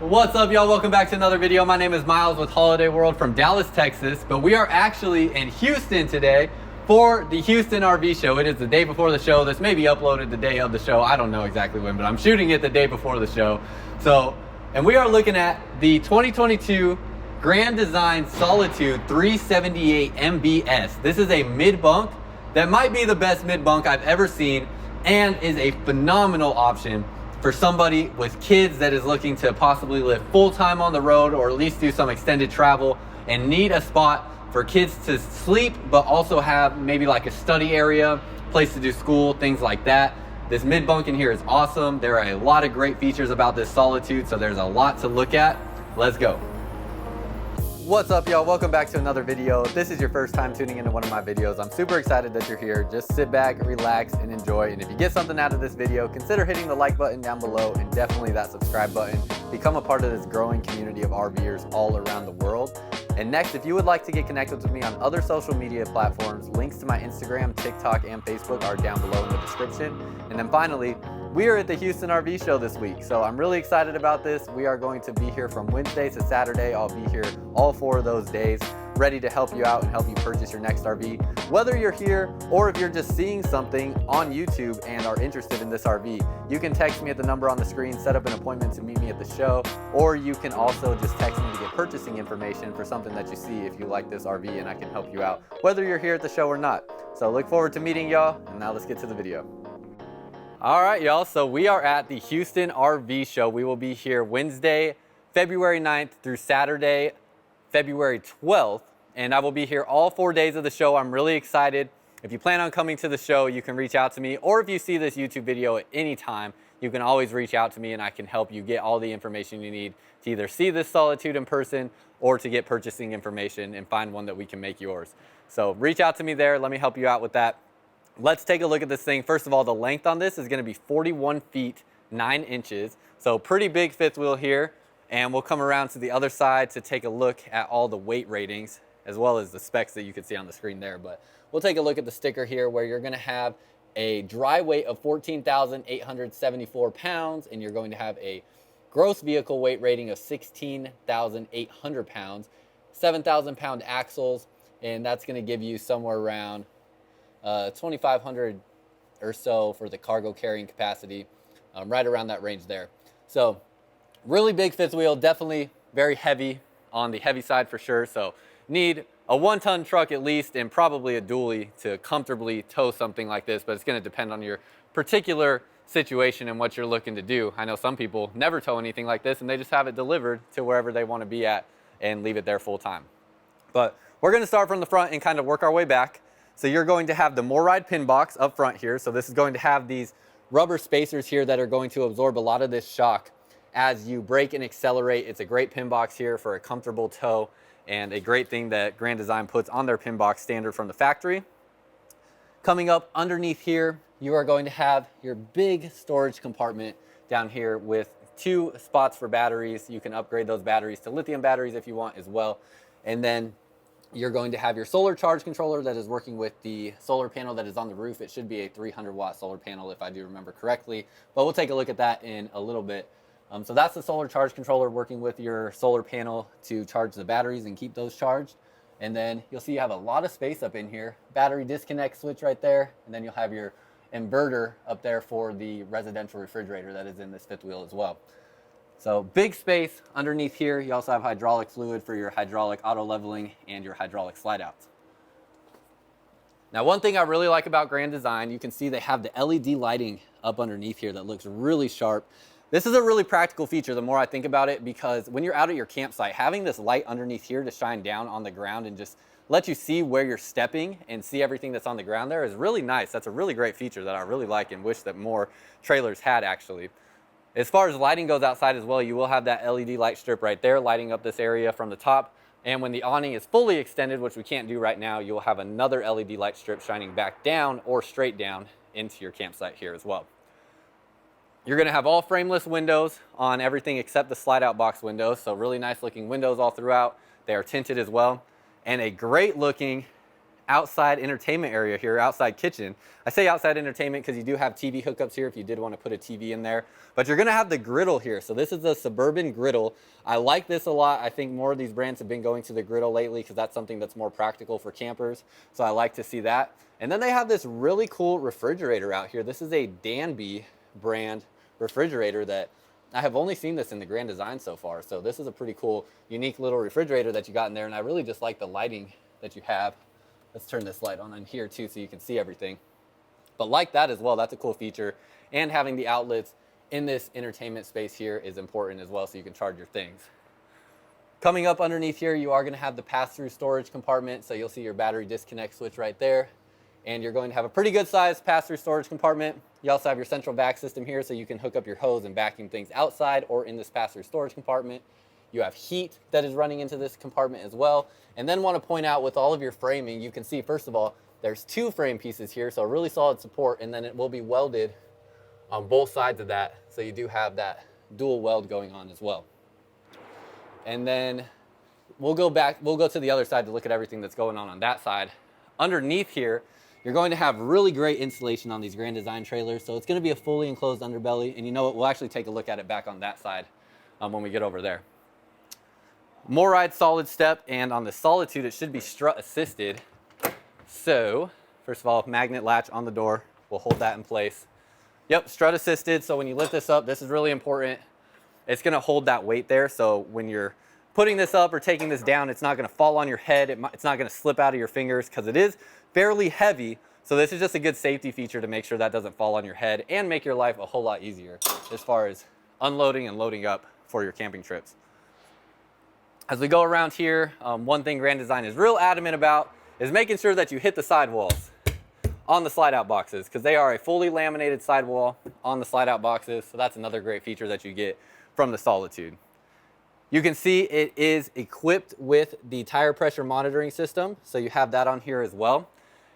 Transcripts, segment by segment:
What's up, y'all? Welcome back to another video. My name is Myles with Holiday World from Dallas, Texas, but we are actually in Houston today for the Houston RV show. It is the day before the show. This may be uploaded the day of the show. I don't know exactly when, but I'm shooting it the day before the show. And we are looking at the 2022 Grand Design Solitude 378 MBS. This is a mid-bunk that might be the best mid-bunk I've ever seen and is a phenomenal option for somebody with kids that is looking to possibly live full-time on the road or at least do some extended travel and need a spot for kids to sleep, but also have maybe like a study area, place to do school, things like that. This mid-bunk in here is awesome. There are a lot of great features about this Solitude, so there's a lot to look at. Let's go. What's up, y'all? Welcome back to another video. If this is your first time tuning into one of my videos, I'm super excited that you're here. Just sit back, relax, and enjoy. And if you get something out of this video, consider hitting the like button down below and definitely that subscribe button. Become a part of this growing community of RVers all around the world. And next, if you would like to get connected with me on other social media platforms, links to my Instagram, TikTok, and Facebook are down below in the description. And then finally, we are at the Houston RV show this week, so I'm really excited about this. We are going to be here from Wednesday to Saturday. I'll be here all 4 of those days, ready to help you out and help you purchase your next RV. Whether you're here or if you're just seeing something on YouTube and are interested in this RV, you can text me at the number on the screen, set up an appointment to meet me at the show, or you can also just text me to get purchasing information for something that you see if you like this RV, and I can help you out, whether you're here at the show or not. So look forward to meeting y'all, and now let's get to the video. All right, y'all, so we are at the Houston RV show. We will be here Wednesday, February 9th through Saturday, February 12th, and I will be here all 4 days of the show. I'm really excited. If you plan on coming to the show, you can reach out to me, or if you see this YouTube video at any time, you can always reach out to me and I can help you get all the information you need to either see this Solitude in person or to get purchasing information and find one that we can make yours. So reach out to me there. Let me help you out with that. Let's take a look at this thing. First of all, the length on this is going to be 41 feet, 9 inches. So pretty big fifth wheel here. And we'll come around to the other side to take a look at all the weight ratings, as well as the specs that you can see on the screen there. But we'll take a look at the sticker here, where you're going to have a dry weight of 14,874 pounds, and you're going to have a gross vehicle weight rating of 16,800 pounds, 7,000 pound axles, and that's going to give you somewhere around 2,500 or so for the cargo carrying capacity, right around that range there. So really big fifth wheel, definitely very heavy, on the heavy side for sure. So need a 1-ton truck at least, and probably a dually to comfortably tow something like this, but it's going to depend on your particular situation and what you're looking to do. I know some people never tow anything like this and they just have it delivered to wherever they want to be at and leave it there full time. But we're going to start from the front and kind of work our way back. So you're going to have the MORryde pin box up front here. So this is going to have these rubber spacers here that are going to absorb a lot of this shock as you brake and accelerate. It's a great pin box here for a comfortable tow, and a great thing that Grand Design puts on their pin box standard from the factory. Coming up underneath here, you are going to have your big storage compartment down here with 2 spots for batteries. You can upgrade those batteries to lithium batteries if you want as well. And then you're going to have your solar charge controller that is working with the solar panel that is on the roof. It should be a 300 watt solar panel if I do remember correctly, but we'll take a look at that in a little bit. So that's the solar charge controller working with your solar panel to charge the batteries and keep those charged. And then you'll see you have a lot of space up in here. Battery disconnect switch right there, and then you'll have your inverter up there for the residential refrigerator that is in this fifth wheel as well. So big space underneath here. You also have hydraulic fluid for your hydraulic auto leveling and your hydraulic slide outs. Now, one thing I really like about Grand Design, you can see they have the LED lighting up underneath here that looks really sharp. This is a really practical feature the more I think about it, because when you're out at your campsite, having this light underneath here to shine down on the ground and just let you see where you're stepping and see everything that's on the ground there is really nice. That's a really great feature that I really like and wish that more trailers had actually. As far as lighting goes outside as well, you will have that LED light strip right there lighting up this area from the top. And when the awning is fully extended, which we can't do right now, you'll have another LED light strip shining back down or straight down into your campsite here as well. You're going to have all frameless windows on everything except the slide out box windows. So really nice looking windows all throughout. They are tinted as well. And a great looking outside entertainment area here, outside kitchen. I say outside entertainment because you do have TV hookups here if you did want to put a TV in there. But you're going to have the griddle here. So this is a Suburban griddle. I like this a lot. I think more of these brands have been going to the griddle lately because that's something that's more practical for campers. So I like to see that. And then they have this really cool refrigerator out here. This is a Danby brand refrigerator that I have only seen this in the Grand Design so far. So this is a pretty cool, unique little refrigerator that you got in there. And I really just like the lighting that you have. Let's turn this light on in here too so you can see everything. But like that as well, that's a cool feature. And having the outlets in this entertainment space here is important as well so you can charge your things. Coming up underneath here, you are going to have the pass-through storage compartment. So you'll see your battery disconnect switch right there. And you're going to have a pretty good sized pass-through storage compartment. You also have your central vac system here so you can hook up your hose and vacuum things outside or in this pass-through storage compartment. You have heat that is running into this compartment as well. And then want to point out with all of your framing, you can see first of all, there's 2 frame pieces here, so a really solid support, and then it will be welded on both sides of that. So you do have that dual weld going on as well. And then we'll go to the other side to look at everything that's going on that side. Underneath here, you're going to have really great insulation on these Grand Design trailers. So it's going to be a fully enclosed underbelly. And you know what? We'll actually take a look at it back on that side when we get over there. MORryde solid step. And on the Solitude, it should be strut assisted. So first of all, magnet latch on the door. We'll hold that in place. Yep, strut assisted. So when you lift this up, this is really important. It's going to hold that weight there. So when you're putting this up or taking this down, it's not going to fall on your head. It's not going to slip out of your fingers because it is fairly heavy. So this is just a good safety feature to make sure that doesn't fall on your head and make your life a whole lot easier as far as unloading and loading up for your camping trips. As we go around here, one thing Grand Design is real adamant about is making sure that you hit the sidewalls on the slide out boxes because they are a fully laminated sidewall on the slide out boxes. So that's another great feature that you get from the Solitude. You can see it is equipped with the tire pressure monitoring system. So you have that on here as well.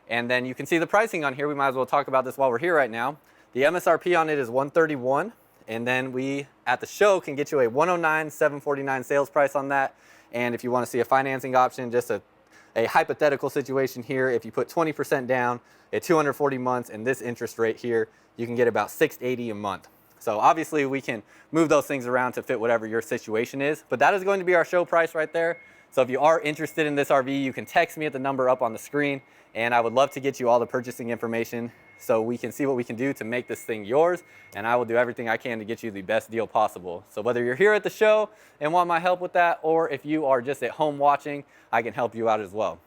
And then you can see the pricing on here. We might as well talk about this while we're here right now. The MSRP on it is $131. And then we, at the show, can get you a $109,749 sales price on that. And if you want to see a financing option, just a hypothetical situation here, if you put 20% down at 240 months and this interest rate here, you can get about $680 a month. So obviously we can move those things around to fit whatever your situation is, but that is going to be our show price right there. So if you are interested in this RV, you can text me at the number up on the screen, and I would love to get you all the purchasing information so we can see what we can do to make this thing yours, and I will do everything I can to get you the best deal possible. So whether you're here at the show and want my help with that, or if you are just at home watching, I can help you out as well.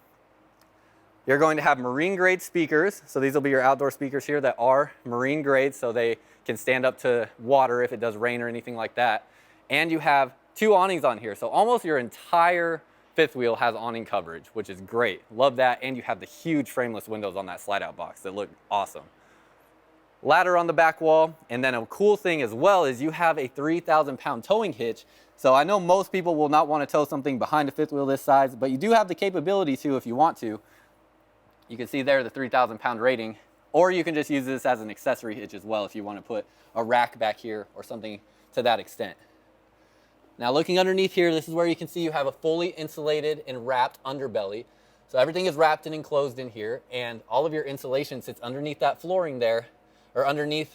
You're going to have marine grade speakers. So these will be your outdoor speakers here that are marine grade, so they can stand up to water if it does rain or anything like that. And you have 2 awnings on here. So almost your entire fifth wheel has awning coverage, which is great. Love that. And you have the huge frameless windows on that slide out box that look awesome. Ladder on the back wall. And then a cool thing as well is you have a 3,000 pound towing hitch. So I know most people will not want to tow something behind a fifth wheel this size, but you do have the capability to if you want to. You can see there the 3,000 pound rating, or you can just use this as an accessory hitch as well if you want to put a rack back here or something to that extent. Now looking underneath here, this is where you can see you have a fully insulated and wrapped underbelly. So everything is wrapped and enclosed in here, and all of your insulation sits underneath that flooring there, or underneath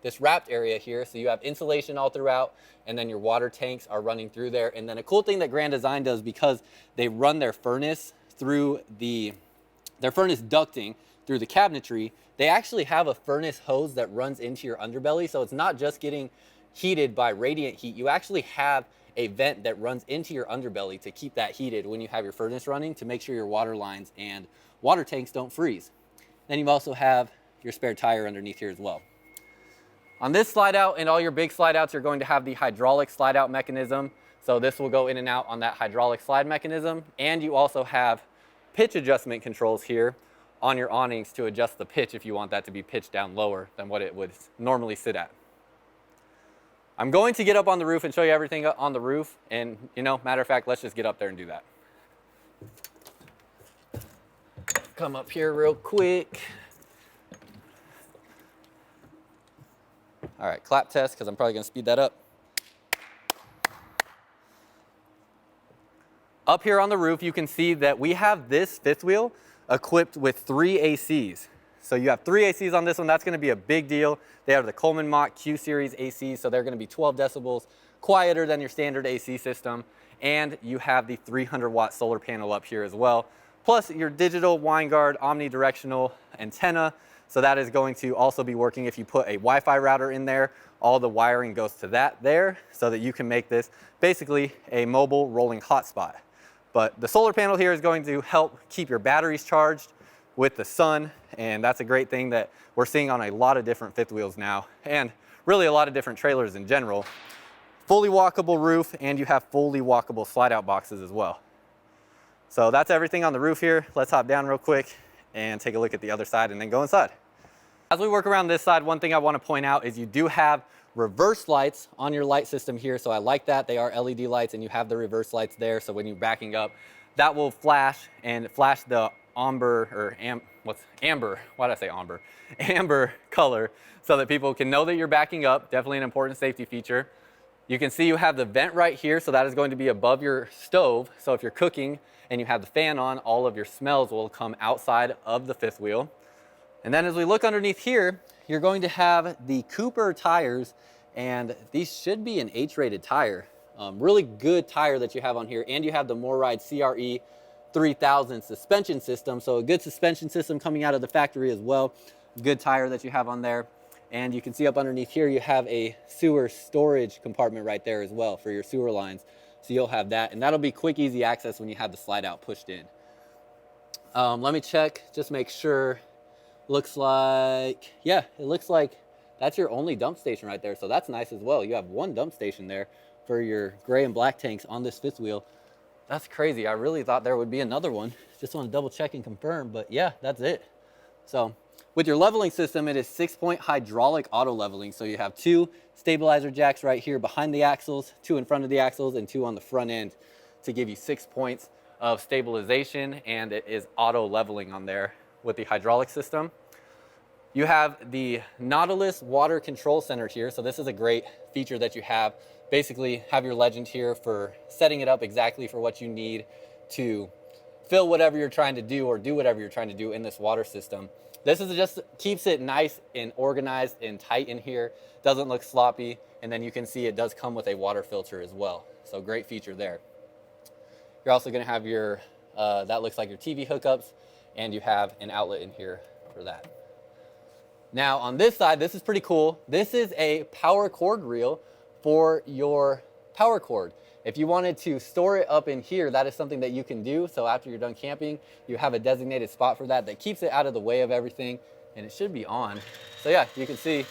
this wrapped area here. So you have insulation all throughout, and then your water tanks are running through there. And then a cool thing that Grand Design does, because they run their furnace through their furnace ducting through the cabinetry, they actually have a furnace hose that runs into your underbelly. So it's not just getting heated by radiant heat. You actually have a vent that runs into your underbelly to keep that heated when you have your furnace running, to make sure your water lines and water tanks don't freeze. Then you also have your spare tire underneath here as well. On this slide out and all your big slide outs, you're going to have the hydraulic slide out mechanism. So this will go in and out on that hydraulic slide mechanism. And you also have pitch adjustment controls here on your awnings to adjust the pitch if you want that to be pitched down lower than what it would normally sit at. I'm going to get up on the roof and show you everything on the roof, and matter of fact, let's just get up there and do that. Come up here real quick. All right, clap test, because I'm probably gonna speed that up. Up here on the roof, you can see that we have this fifth wheel equipped with 3 ACs. So you have 3 ACs on this one. That's going to be a big deal. They have the Coleman Mach Q Series ACs, so they're going to be 12 decibels quieter than your standard AC system. And you have the 300-watt solar panel up here as well. Plus your digital WineGuard omnidirectional antenna. So that is going to also be working if you put a Wi-Fi router in there. All the wiring goes to that there so that you can make this basically a mobile rolling hotspot. But the solar panel here is going to help keep your batteries charged with the sun, and that's a great thing that we're seeing on a lot of different fifth wheels now, and really a lot of different trailers in general. Fully walkable roof, and you have fully walkable slide out boxes as well. So that's everything on the roof here. Let's hop down real quick and take a look at the other side and then go inside. As we work around this side, one thing I want to point out is you do have reverse lights on your light system here. So I like that. They are LED lights and you have the reverse lights there. So when you're backing up, that will flash and flash the amber or amber. Why did I say amber? Amber color so that people can know that you're backing up. Definitely an important safety feature. You can see you have the vent right here. So that is going to be above your stove. So if you're cooking and you have the fan on, all of your smells will come outside of the fifth wheel. And then as we look underneath here, you're going to have the Cooper tires, and these should be an H-rated tire. Really good tire that you have on here, and you have the MoRide CRE 3000 suspension system, so a good suspension system coming out of the factory as well. Good tire that you have on there. And you can see up underneath here, you have a sewer storage compartment right there as well for your sewer lines. So you'll have that, and that'll be quick, easy access when you have the slide out pushed in. Let me check, just make sure. Looks like, yeah, it looks like that's your only dump station right there. So that's nice as well. You have one dump station there for your gray and black tanks on this fifth wheel. That's crazy. I really thought there would be another one. Just want to double check and confirm, but yeah, that's it. So with your leveling system, it is 6-point hydraulic auto leveling. So you have 2 stabilizer jacks right here behind the axles, 2 in front of the axles, and 2 on the front end to give you 6 points of stabilization, and it is auto leveling on there with the hydraulic system. You have the Nautilus water control center here. So this is a great feature that you have. Basically have your legend here for setting it up exactly for what you need to fill whatever you're trying to do or do whatever you're trying to do in this water system. This is just keeps it nice and organized and tight in here. Doesn't look sloppy. And then you can see it does come with a water filter as well. So great feature there. You're also gonna have your, that looks like your TV hookups, and you have an outlet in here for that. Now on this side, this is pretty cool. This is a power cord reel for your power cord. If you wanted to store it up in here, that is something that you can do. So after you're done camping, you have a designated spot for that keeps it out of the way of everything, and it should be on. So yeah, you can see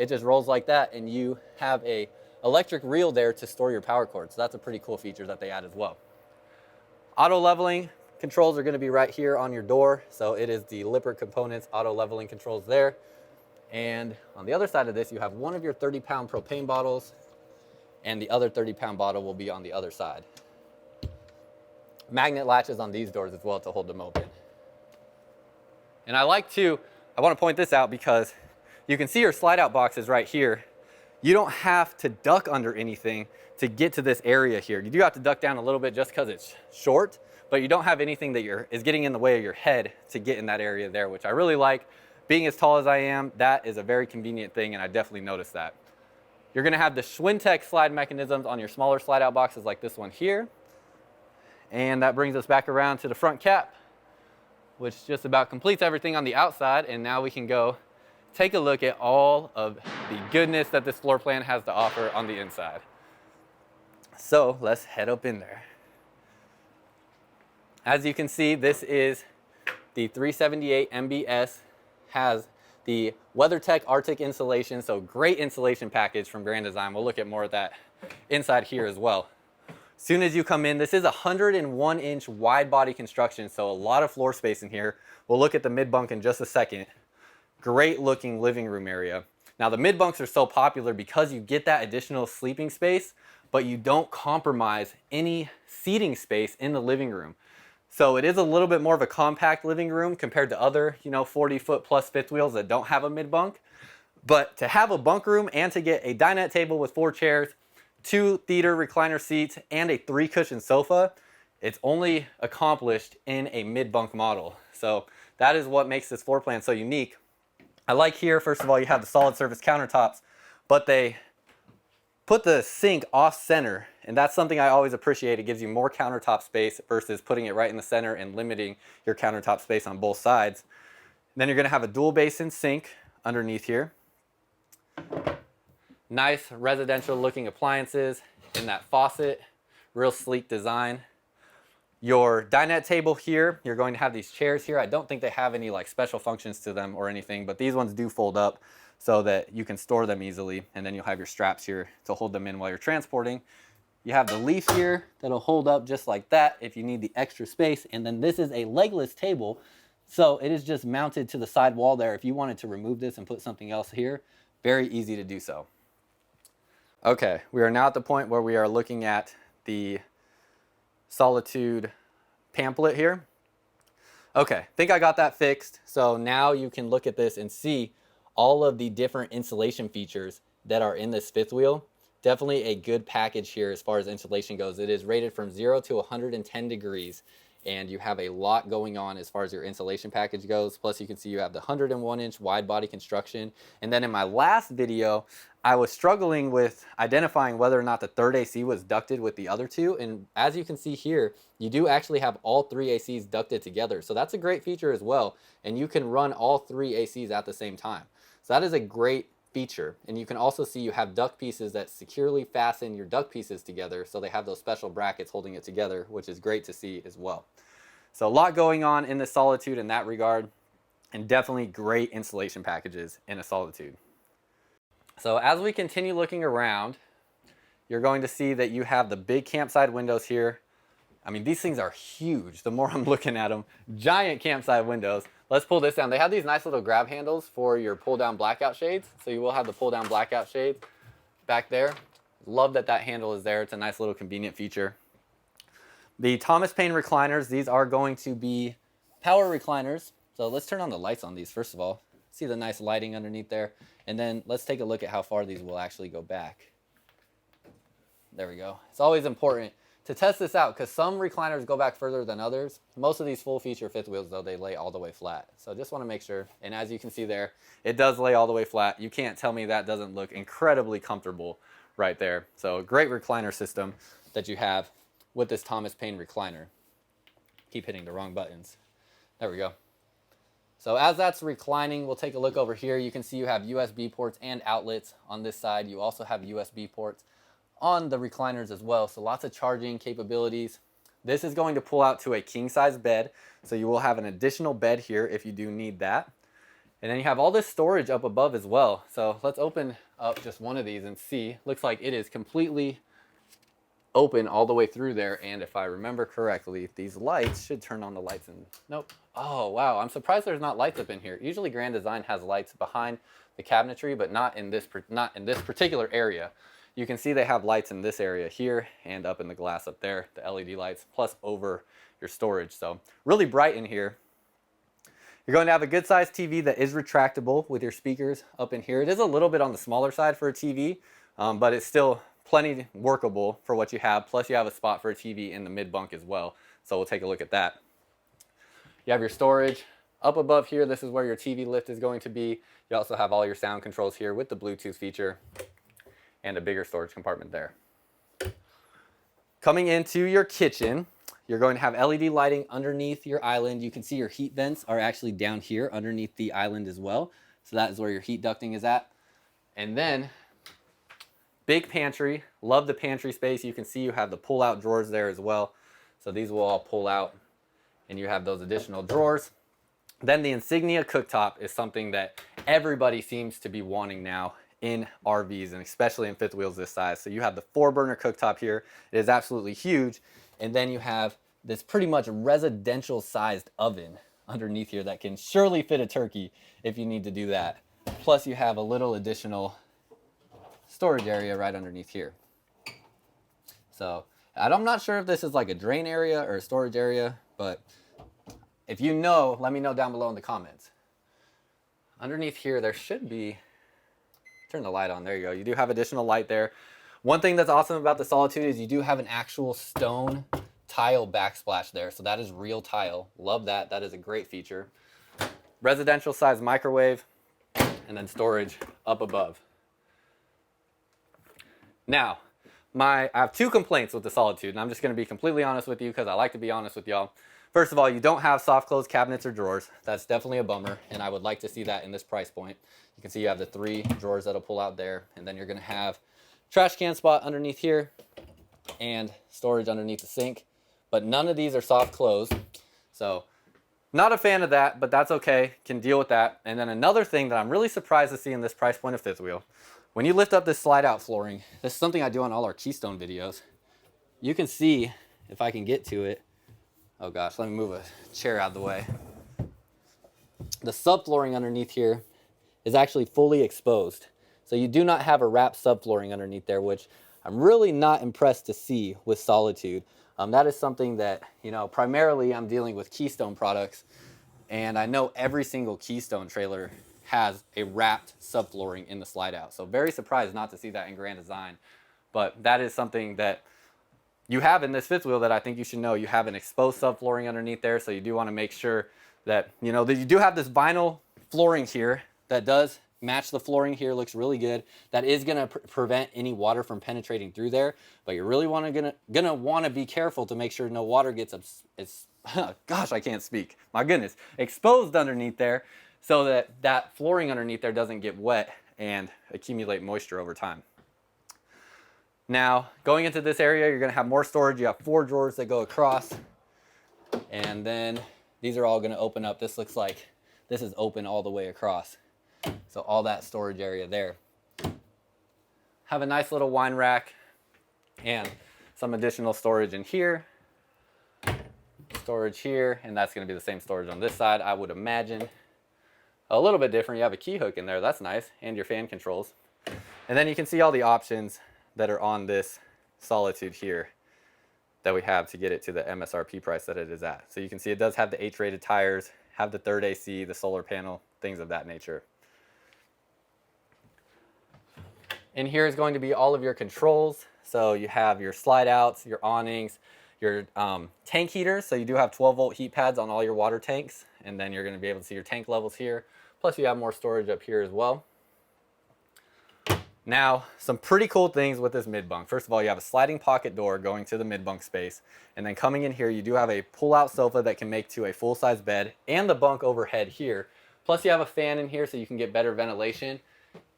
it just rolls like that, and you have a electric reel there to store your power cord. So that's a pretty cool feature that they add as well. Auto leveling controls are going to be right here on your door. So it is the Lippert Components auto leveling controls there. And on the other side of this, you have one of your 30-pound propane bottles, and the other 30-pound bottle will be on the other side. Magnet latches on these doors as well to hold them open. And I want to point this out because you can see your slide out boxes right here. You don't have to duck under anything to get to this area here. You do have to duck down a little bit just because it's short, but you don't have anything that is getting in the way of your head to get in that area there, which I really like. Being as tall as I am, that is a very convenient thing, and I definitely noticed that. You're gonna have the Schwintek slide mechanisms on your smaller slide out boxes like this one here. And that brings us back around to the front cap, which just about completes everything on the outside. And now we can go take a look at all of the goodness that this floor plan has to offer on the inside. So let's head up in there. As you can see, this is the 378 MBS, has the WeatherTech Arctic insulation, so great insulation package from Grand Design. We'll look at more of that inside here as well. As soon as you come in, this is a 101-inch wide body construction, so a lot of floor space in here. We'll look at the mid bunk in just a second. Great looking living room area. Now the mid bunks are so popular because you get that additional sleeping space, but you don't compromise any seating space in the living room. So it is a little bit more of a compact living room compared to other, 40-foot plus fifth wheels that don't have a mid bunk. But to have a bunk room and to get a dinette table with 4 chairs, 2 theater recliner seats, and a 3-cushion sofa, it's only accomplished in a mid-bunk model. So that is what makes this floor plan so unique. I like here, first of all, you have the solid surface countertops, but they put the sink off center, and that's something I always appreciate. It gives you more countertop space versus putting it right in the center and limiting your countertop space on both sides. And then you're gonna have a dual basin sink underneath here. Nice residential looking appliances in that faucet, real sleek design. Your dinette table here, you're going to have these chairs here. I don't think they have any like special functions to them or anything, but these ones do fold up so that you can store them easily, and then you'll have your straps here to hold them in while you're transporting. You have the leaf here that'll hold up just like that if you need the extra space, and then this is a legless table, so it is just mounted to the side wall there. If you wanted to remove this and put something else here, very easy to do so. Okay, we are now at the point where we are looking at the Solitude Pamphlet here. Okay, think I got that fixed. So now you can look at this and see all of the different insulation features that are in this fifth wheel. Definitely a good package here as far as insulation goes. It is rated from 0 to 110 degrees, and you have a lot going on as far as your insulation package goes. Plus you can see you have the 101-inch wide body construction. And then in my last video, I was struggling with identifying whether or not the third AC was ducted with the other two. And as you can see here, you do actually have all three ACs ducted together. So that's a great feature as well. And you can run all three ACs at the same time. So that is a great feature. And you can also see you have duct pieces that securely fasten your duct pieces together. So they have those special brackets holding it together, which is great to see as well. So a lot going on in the Solitude in that regard, and definitely great insulation packages in a Solitude. So as we continue looking around, you're going to see that you have the big campsite windows here. I mean, these things are huge. The more I'm looking at them, giant campsite windows. Let's pull this down. They have these nice little grab handles for your pull down blackout shades. So you will have the pull down blackout shades back there. Love that that handle is there. It's a nice little convenient feature. The Thomas Paine recliners, these are going to be power recliners. So let's turn on the lights on these first of all. See the nice lighting underneath there. And then let's take a look at how far these will actually go back. There we go. It's always important to test this out because some recliners go back further than others. Most of these full feature fifth wheels though, they lay all the way flat. So just want to make sure. And as you can see there, it does lay all the way flat. You can't tell me that doesn't look incredibly comfortable right there. So great recliner system that you have with this Thomas Paine recliner. Keep hitting the wrong buttons. There we go. So as that's reclining, we'll take a look over here. You can see you have USB ports and outlets on this side. You also have USB ports on the recliners as well. So lots of charging capabilities. This is going to pull out to a king size bed. So you will have an additional bed here if you do need that. And then you have all this storage up above as well. So let's open up just one of these and see. Looks like it is completely open all the way through there, and if I remember correctly, these lights should turn on the lights. And nope. Oh wow, I'm surprised there's not lights up in here. Usually Grand Design has lights behind the cabinetry, but not in this particular area. You can see they have lights in this area here and up in the glass up there, the LED lights, plus over your storage. So really bright in here. You're going to have a good sized TV that is retractable with your speakers up in here. It is a little bit on the smaller side for a TV, but it's still plenty workable for what you have. Plus you have a spot for a TV in the mid bunk as well. So we'll take a look at that. You have your storage up above here. This is where your TV lift is going to be. You also have all your sound controls here with the Bluetooth feature and a bigger storage compartment there. Coming into your kitchen, you're going to have LED lighting underneath your island. You can see your heat vents are actually down here underneath the island as well. So that is where your heat ducting is at. And then big pantry. Love the pantry space. You can see you have the pull-out drawers there as well. So these will all pull out and you have those additional drawers. Then the Insignia cooktop is something that everybody seems to be wanting now in RVs, and especially in fifth wheels this size. So you have the 4-burner cooktop here. It is absolutely huge. And then you have this pretty much residential sized oven underneath here that can surely fit a turkey if you need to do that. Plus you have a little additional storage area right underneath here. So I'm not sure if this is like a drain area or a storage area, but if you know, let me know down below in the comments. Underneath here, there should be, turn the light on, there you go. You do have additional light there. One thing that's awesome about the Solitude is you do have an actual stone tile backsplash there. So that is real tile. Love that. That is a great feature. Residential size microwave, and then storage up above. Now, I have 2 complaints with the Solitude, and I'm just going to be completely honest with you because I like to be honest with y'all. First of all, you don't have soft close cabinets or drawers. That's definitely a bummer, and I would like to see that in this price point. You can see you have the 3 drawers that'll pull out there, and then you're going to have trash can spot underneath here and storage underneath the sink. But none of these are soft close, so not a fan of that, but that's okay. Can deal with that. And then another thing that I'm really surprised to see in this price point of fifth wheel, when you lift up this slide out flooring, this is something I do on all our Keystone videos. You can see, if I can get to it, oh gosh, let me move a chair out of the way. The subflooring underneath here is actually fully exposed. So you do not have a wrapped subflooring underneath there, which I'm really not impressed to see with Solitude. That is something that, you know, primarily I'm dealing with Keystone products, and I know every single Keystone trailer has a wrapped subflooring in the slide out. So very surprised not to see that in Grand Design, but that is something that you have in this fifth wheel that I think you should know. You have an exposed subflooring underneath there, so you do want to make sure that, you know, that you do have this vinyl flooring here that does match the flooring here, looks really good. That is going to prevent any water from penetrating through there, but you're really gonna want to be careful to make sure no water gets gosh, I can't speak. My goodness, exposed underneath there, so that that flooring underneath there doesn't get wet and accumulate moisture over time. Now, going into this area, you're going to have more storage. You have 4 drawers that go across, and then these are all going to open up. This looks like this is open all the way across. So all that storage area there. Have a nice little wine rack and some additional storage in here. Storage here, and that's going to be the same storage on this side, I would imagine. A little bit different. You have a key hook in there. That's nice. And your fan controls. And then you can see all the options that are on this Solitude here that we have to get it to the MSRP price that it is at. So you can see it does have the H-rated tires, have the 3rd AC, the solar panel, things of that nature. In here is going to be all of your controls. So you have your slide outs, your awnings, your tank heaters. So you do have 12-volt heat pads on all your water tanks. And then you're going to be able to see your tank levels here. Plus you have more storage up here as well. Now, some pretty cool things with this mid-bunk. First of all, you have a sliding pocket door going to the mid-bunk space. And then coming in here, you do have a pull-out sofa that can make to a full-size bed and the bunk overhead here. Plus you have a fan in here so you can get better ventilation.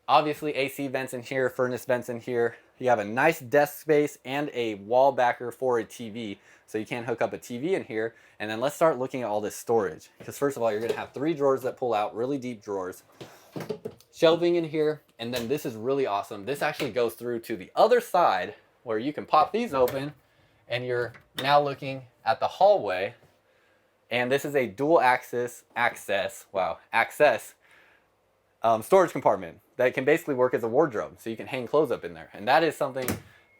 Obviously AC vents in here, furnace vents in here. You have a nice desk space and a wall backer for a TV. So you can hook up a TV in here. And then let's start looking at all this storage. Because first of all, you're gonna have 3 drawers that pull out, really deep drawers. Shelving in here, and then this is really awesome. This actually goes through to the other side where you can pop these open and you're now looking at the hallway. And this is a dual access storage compartment that can basically work as a wardrobe. So you can hang clothes up in there. And that is something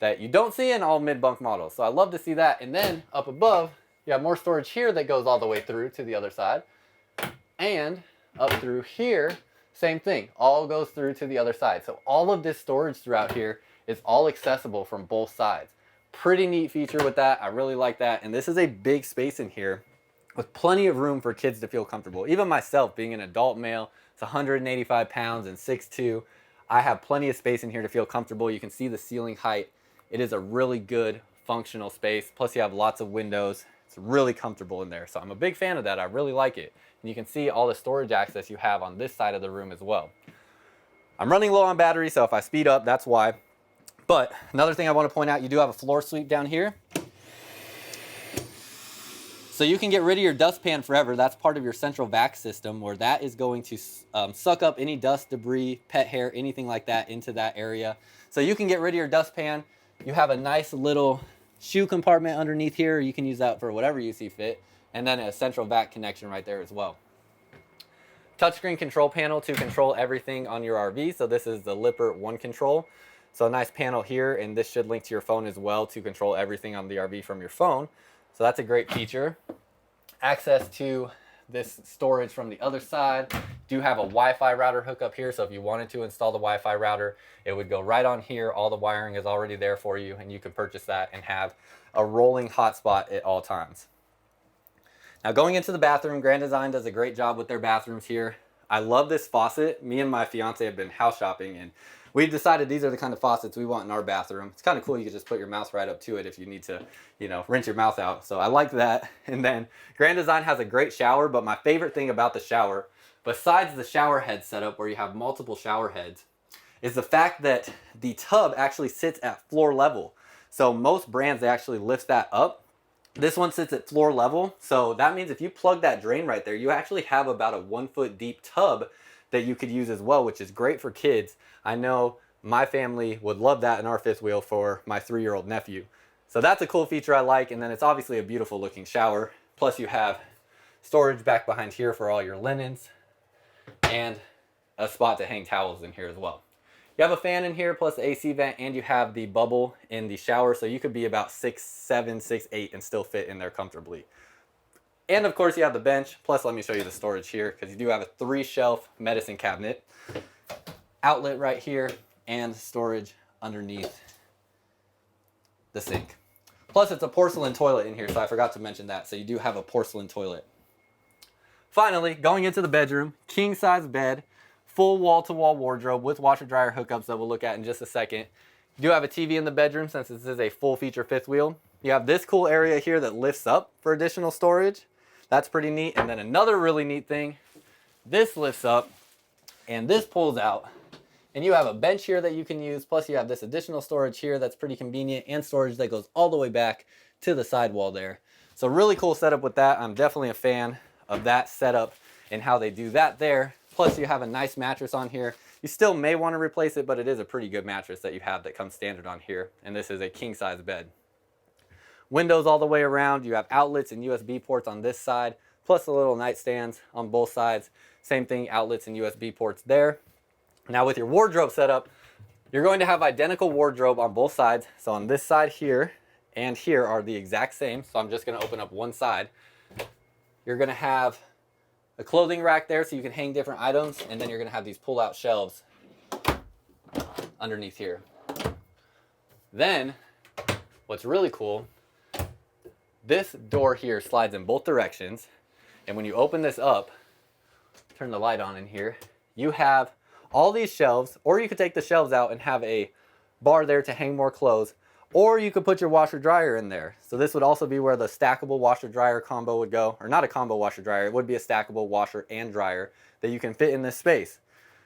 that you don't see in all mid-bunk models. So I love to see that. And then up above, you have more storage here that goes all the way through to the other side. And up through here, same thing, all goes through to the other side. So all of this storage throughout here is all accessible from both sides. Pretty neat feature with that. I really like that. And this is a big space in here with plenty of room for kids to feel comfortable. Even myself, being an adult male, it's 185 pounds and 6'2". I have plenty of space in here to feel comfortable. You can see the ceiling height. It is a really good functional space. Plus you have lots of windows. It's really comfortable in there. So I'm a big fan of that. I really like it. And you can see all the storage access you have on this side of the room as well. I'm running low on battery, so if I speed up, that's why. But another thing I want to point out, you do have a floor sweep down here. So you can get rid of your dustpan forever. That's part of your central vac system, where that is going to suck up any dust, debris, pet hair, anything like that into that area. So you can get rid of your dustpan. You have a nice little shoe compartment underneath here. You can use that for whatever you see fit. And then a central vac connection right there as well. Touchscreen control panel to control everything on your RV. So this is the Lippert One Control. So a nice panel here, and this should link to your phone as well to control everything on the RV from your phone. So that's a great feature. Access to this storage from the other side. do have a Wi-Fi router hookup here, so if you wanted to install the Wi-Fi router, it would go right on here. All the wiring is already there for you, and you can purchase that and have a rolling hotspot at all times. Now going into the bathroom, Grand Design does a great job with their bathrooms here. I love this faucet. Me and my fiance have been house shopping, and we decided these are the kind of faucets we want in our bathroom. It's kind of cool. You can just put your mouth right up to it if you need to, you know, rinse your mouth out. So I like that. And then Grand Design has a great shower, but my favorite thing about the shower, besides the shower head setup where you have multiple shower heads, is the fact that the tub actually sits at floor level. So most brands, they actually lift that up. This one sits at floor level. So that means if you plug that drain right there, you actually have about a 1 foot deep tub that you could use as well, which is great for kids. I know my family would love that in our fifth wheel for my 3-year-old nephew. So that's a cool feature I like. And then it's obviously a beautiful looking shower. Plus you have storage back behind here for all your linens and a spot to hang towels in here as well. You have a fan in here plus the AC vent, and you have the bubble in the shower, so you could be about 6'7", 6'8", and still fit in there comfortably. And of course you have the bench, plus let me show you the storage here, because you do have a 3-shelf medicine cabinet, outlet right here, and storage underneath the sink. Plus it's a porcelain toilet in here, so I forgot to mention that, so you do have a porcelain toilet. Finally, going into the bedroom, king size bed, full wall-to-wall wardrobe with washer dryer hookups that we'll look at in just a second. You do have a TV in the bedroom since this is a full feature fifth wheel. You have this cool area here that lifts up for additional storage. That's pretty neat. And then another really neat thing, this lifts up and this pulls out. And you have a bench here that you can use. Plus you have this additional storage here that's pretty convenient, and storage that goes all the way back to the sidewall there. So really cool setup with that. I'm definitely a fan of that setup and how they do that there. Plus you have a nice mattress on here. You still may want to replace it, but it is a pretty good mattress that you have that comes standard on here. And this is a king size bed. Windows all the way around. You have outlets and USB ports on this side, plus the little nightstands on both sides. Same thing, outlets and USB ports there. Now with your wardrobe setup, you're going to have identical wardrobe on both sides. So on this side here and here are the exact same. So I'm just going to open up one side. You're going to have a clothing rack there so you can hang different items, and then you're going to have these pull-out shelves underneath here. Then, what's really cool, this door here slides in both directions, and when you open this up, turn the light on in here, you have all these shelves, or you could take the shelves out and have a bar there to hang more clothes, or you could put your washer dryer in there. So this would also be where the stackable washer dryer combo would go, or not a combo washer dryer, it would be a stackable washer and dryer that you can fit in this space.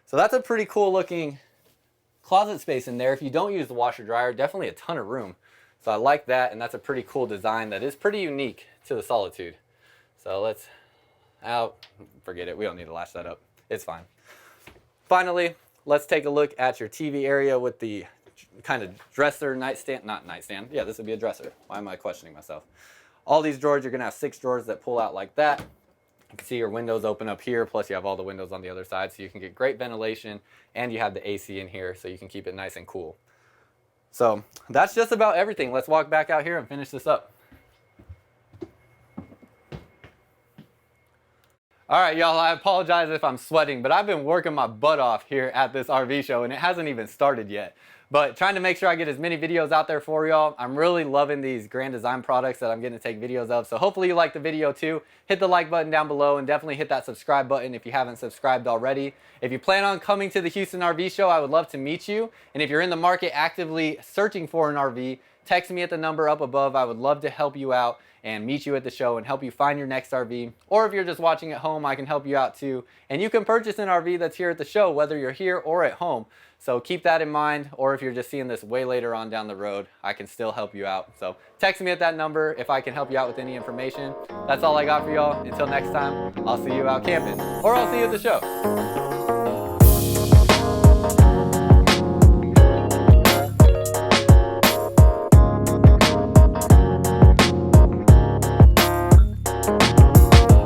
So that's a pretty cool looking closet space in there. If you don't use the washer dryer, definitely a ton of room. So I like that, and that's a pretty cool design that is pretty unique to the Solitude. So let's, forget it, we don't need to latch that up, it's fine. Finally, let's take a look at your TV area with the kind of dresser, nightstand, not nightstand. Yeah, this would be a dresser. Why am I questioning myself? All these drawers, you're gonna have 6 drawers that pull out like that. You can see your windows open up here, plus you have all the windows on the other side, so you can get great ventilation, and you have the AC in here, so you can keep it nice and cool. So that's just about everything. Let's walk back out here and finish this up. All right, y'all, I apologize if I'm sweating, but I've been working my butt off here at this RV show, and it hasn't even started yet. But trying to make sure I get as many videos out there for y'all. I'm really loving these Grand Design products that I'm getting to take videos of. So hopefully you like the video too. Hit the like button down below, and definitely hit that subscribe button if you haven't subscribed already. If you plan on coming to the Houston RV show, I would love to meet you. And if you're in the market actively searching for an RV, text me at the number up above. I would love to help you out and meet you at the show and help you find your next RV. Or if you're just watching at home, I can help you out too. And you can purchase an RV that's here at the show, whether you're here or at home. So keep that in mind, or if you're just seeing this way later on down the road, I can still help you out. So text me at that number if I can help you out with any information. That's all I got for y'all. Until next time, I'll see you out camping, or I'll see you at the show.